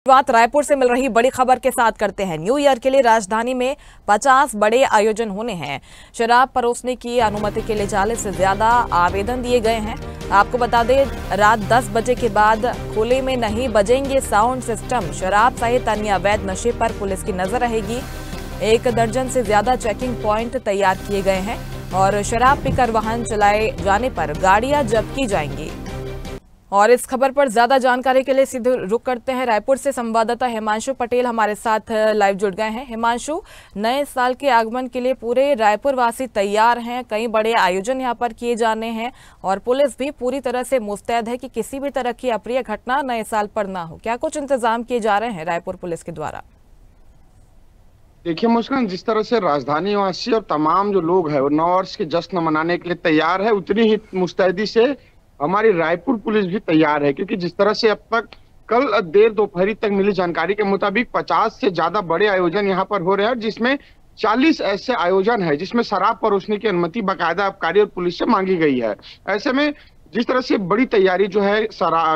शुरुआत रायपुर से मिल रही बड़ी खबर के साथ करते हैं। न्यू ईयर के लिए राजधानी में 50 बड़े आयोजन होने हैं। शराब परोसने की अनुमति के लिए 40 से ज्यादा आवेदन दिए गए हैं। आपको बता दें, रात 10 बजे के बाद खुले में नहीं बजेंगे साउंड सिस्टम। शराब सहित अन्य अवैध नशे पर पुलिस की नजर रहेगी। 1 दर्जन से ज्यादा चेकिंग पॉइंट तैयार किए गए हैं और शराब पीकर वाहन चलाए जाने पर गाड़ियां जब्त की जाएंगी। और इस खबर पर ज्यादा जानकारी के लिए सीधे रुक करते हैं। रायपुर से संवाददाता हिमांशु पटेल हमारे साथ लाइव जुड़ गए हैं। हिमांशु, नए साल के आगमन के लिए पूरे रायपुर वासी तैयार हैं। कई बड़े आयोजन यहां पर किए जाने हैं और पुलिस भी पूरी तरह से मुस्तैद है कि किसी भी तरह की अप्रिय घटना नए साल पर ना हो। क्या कुछ इंतजाम किए जा रहे हैं रायपुर पुलिस के द्वारा? देखिए मुस्कान, जिस तरह से राजधानी वासी और तमाम जो लोग हैं वो नव वर्ष के जश्न मनाने के लिए तैयार है, उतनी ही मुस्तैदी से हमारी रायपुर पुलिस भी तैयार है। क्योंकि जिस तरह से अब तक कल देर दोपहरी तक मिली जानकारी के मुताबिक 50 से ज्यादा बड़े आयोजन यहाँ पर हो रहे हैं, जिसमें 40 ऐसे आयोजन है जिसमें शराब परोसने की अनुमति बाकायदा आबकारी और पुलिस से मांगी गई है। ऐसे में जिस तरह से बड़ी तैयारी जो है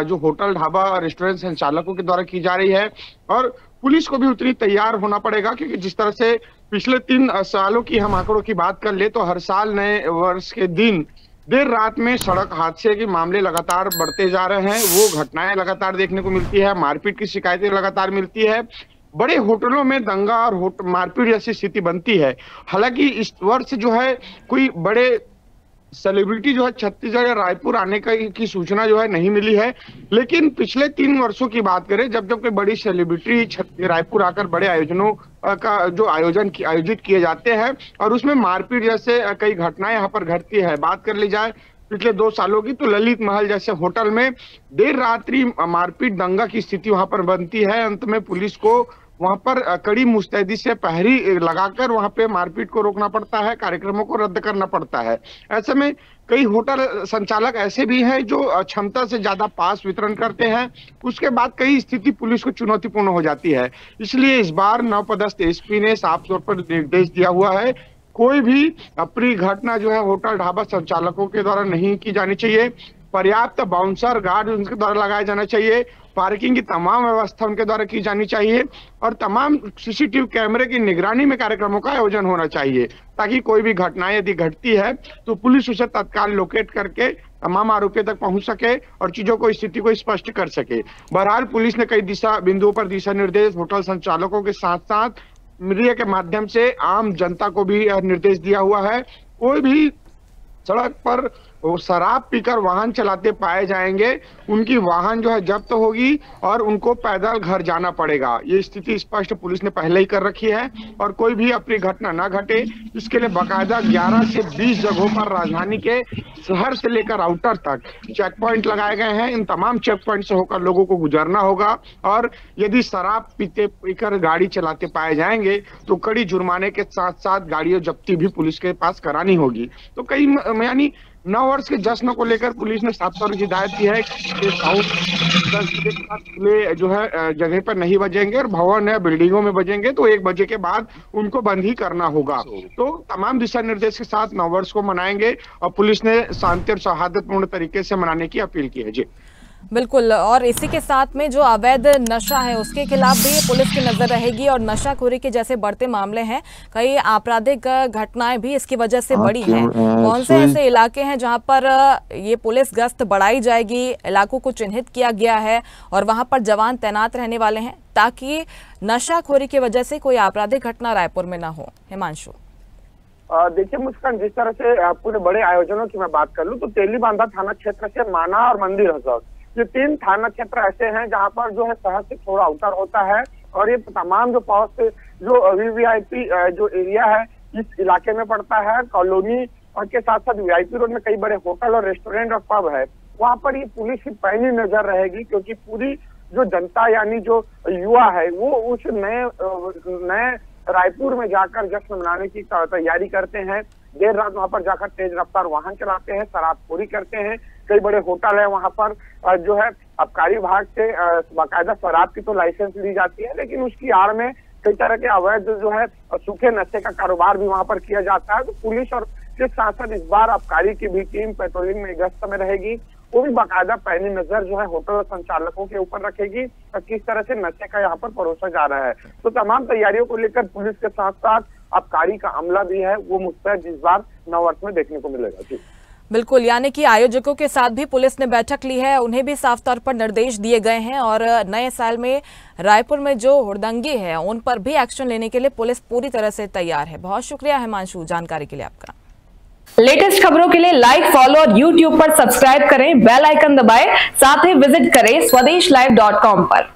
जो होटल, ढाबा और रेस्टोरेंट संचालकों के द्वारा की जा रही है, और पुलिस को भी उतनी तैयार होना पड़ेगा। क्योंकि जिस तरह से पिछले 3 सालों की हम आंकड़ों की बात कर ले तो हर साल नए वर्ष के दिन देर रात में सड़क हादसे के मामले लगातार बढ़ते जा रहे हैं। वो घटनाएं लगातार देखने को मिलती है, मारपीट की शिकायतें लगातार मिलती है, बड़े होटलों में दंगा और मारपीट जैसी स्थिति बनती है। हालांकि इस वर्ष जो है कोई बड़े सेलिब्रिटी जो है छत्तीसगढ़ या रायपुर आने की सूचना जो है नहीं मिली है। लेकिन पिछले 3 वर्षों की बात करें, जब जब कोई बड़ी सेलिब्रिटी रायपुर आकर बड़े आयोजनों का जो आयोजित किए जाते हैं और उसमें मारपीट जैसे कई घटनाएं यहाँ पर घटती है। बात कर ली जाए पिछले 2 सालों की तो ललित महल जैसे होटल में देर रात्रि मारपीट दंगा की स्थिति वहां पर बनती है। अंत में पुलिस को वहां पर कड़ी मुस्तैदी से पहरी लगाकर वहां पे मारपीट को रोकना पड़ता है, कार्यक्रमों को रद्द करना पड़ता है। ऐसे में कई होटल संचालक ऐसे भी हैं जो क्षमता से ज्यादा पास वितरण करते हैं। उसके बाद कई स्थिति पुलिस को चुनौतीपूर्ण हो जाती है। इसलिए इस बार नवपदस्थ एसपी ने साफ तौर पर निर्देश दिया हुआ है, कोई भी अप्रिय घटना जो है होटल ढाबा संचालकों के द्वारा नहीं की जानी चाहिए। पर्याप्त बाउंसर गार्ड उनके द्वारा लगाया जाना चाहिए। पार्किंग की तमाम व्यवस्था उनके द्वारा की जानी चाहिए और तमाम सीसीटीवी कैमरे की निगरानी में कार्यक्रमों का आयोजन होना चाहिए, ताकि कोई भी घटनाएं यदि घटती है तो पुलिस उसे तत्काल लोकेट करके तमाम आरोपियों तक पहुंच सके और चीजों को, स्थिति को स्पष्ट कर सके। बहरहाल पुलिस ने कई दिशा बिंदुओं पर दिशा निर्देश होटल संचालकों के साथ साथ मीडिया के माध्यम से आम जनता को भी निर्देश दिया हुआ है। कोई भी सड़क पर वो शराब पीकर वाहन चलाते पाए जाएंगे, उनकी वाहन जो है जब्त होगी और उनको पैदल घर जाना पड़ेगा। ये स्थिति स्पष्ट पुलिस ने पहले ही कर रखी है और कोई भी अप्रिय घटना ना घटे, इसके लिए बाकायदा 11 से 20 जगहों पर राजधानी के शहर से लेकर आउटर तक चेक पॉइंट लगाए गए हैं। इन तमाम चेक पॉइंट से होकर लोगों को गुजरना होगा और यदि शराब पीकर गाड़ी चलाते पाए जाएंगे तो कड़ी जुर्माने के साथ साथ गाड़ियों जब्ती भी पुलिस के पास करानी होगी। तो कई यानी नव वर्ष के जश्न को लेकर पुलिस ने साफ तौर पर हिदायत की है कि खुले जो है जगह पर नहीं बजेंगे और भवन है बिल्डिंगों में बजेंगे तो 1 बजे के बाद उनको बंद ही करना होगा। तो तमाम दिशा निर्देश के साथ नव वर्ष को मनाएंगे और पुलिस ने शांति और सौहार्दपूर्ण तरीके से मनाने की अपील की है। जी बिल्कुल, और इसी के साथ में जो अवैध नशा है उसके खिलाफ भी पुलिस की नजर रहेगी और नशाखोरी के जैसे बढ़ते मामले हैं, कई आपराधिक घटनाएं भी इसकी वजह से बढ़ी हैं। कौन से ऐसे इलाके हैं जहां पर ये पुलिस गश्त बढ़ाई जाएगी? इलाकों को चिन्हित किया गया है और वहां पर जवान तैनात रहने वाले हैं ताकि नशाखोरी की वजह से कोई आपराधिक घटना रायपुर में ना हो। हिमांशु, देखिए मुस्कान, जिस तरह से पूरे बड़े आयोजनों की मैं बात कर लूं तो तेलीबांधा थाना क्षेत्र से माना और मंदिर हजौर, ये 3 थाना क्षेत्र ऐसे हैं जहां पर जो है शहर से थोड़ा आउटर होता है और ये तमाम जो पॉस्ट जो वीवीआईपी जो एरिया है इस इलाके में पड़ता है। कॉलोनी और के साथ साथ वीआईपी रोड में कई बड़े होटल और रेस्टोरेंट और पब है। वहां पर ये पुलिस की पैनी नजर रहेगी, क्योंकि पूरी जो जनता यानी जो युवा है वो उस नए रायपुर में जाकर जश्न मनाने की तैयारी करते हैं। देर रात वहां पर जाकर तेज रफ्तार वाहन चलाते हैं, शराबखोरी करते हैं। कई बड़े होटल है वहां पर जो है आबकारी विभाग से बाकायदा शराब की तो लाइसेंस ली जाती है, लेकिन उसकी आड़ में कई तरह के अवैध जो है सूखे नशे का कारोबार भी वहां पर किया जाता है। तो पुलिस और के साथ साथ इस बार आबकारी की भी टीम पेट्रोलिंग में गश्त में रहेगी वो भी बाकायदा पैनी नजर जो है होटल संचालकों के ऊपर रखेगी और किस तरह से नशे का यहाँ पर परोसा जा रहा है। तो तमाम तैयारियों को लेकर पुलिस के साथ साथ आबकारी का अमला भी है वो मुस्तैद इस बार नववर्ष में देखने को मिलेगा। जी बिल्कुल, यानी कि आयोजकों के साथ भी पुलिस ने बैठक ली है, उन्हें भी साफ तौर पर निर्देश दिए गए हैं और नए साल में रायपुर में जो हुड़दंगी है उन पर भी एक्शन लेने के लिए पुलिस पूरी तरह से तैयार है। बहुत शुक्रिया हिमांशु जानकारी के लिए आपका। लेटेस्ट खबरों के लिए लाइक, फॉलो और यूट्यूब पर सब्सक्राइब करें, बेल आइकन दबाएं, साथ ही विजिट करें swedeshlive.com पर।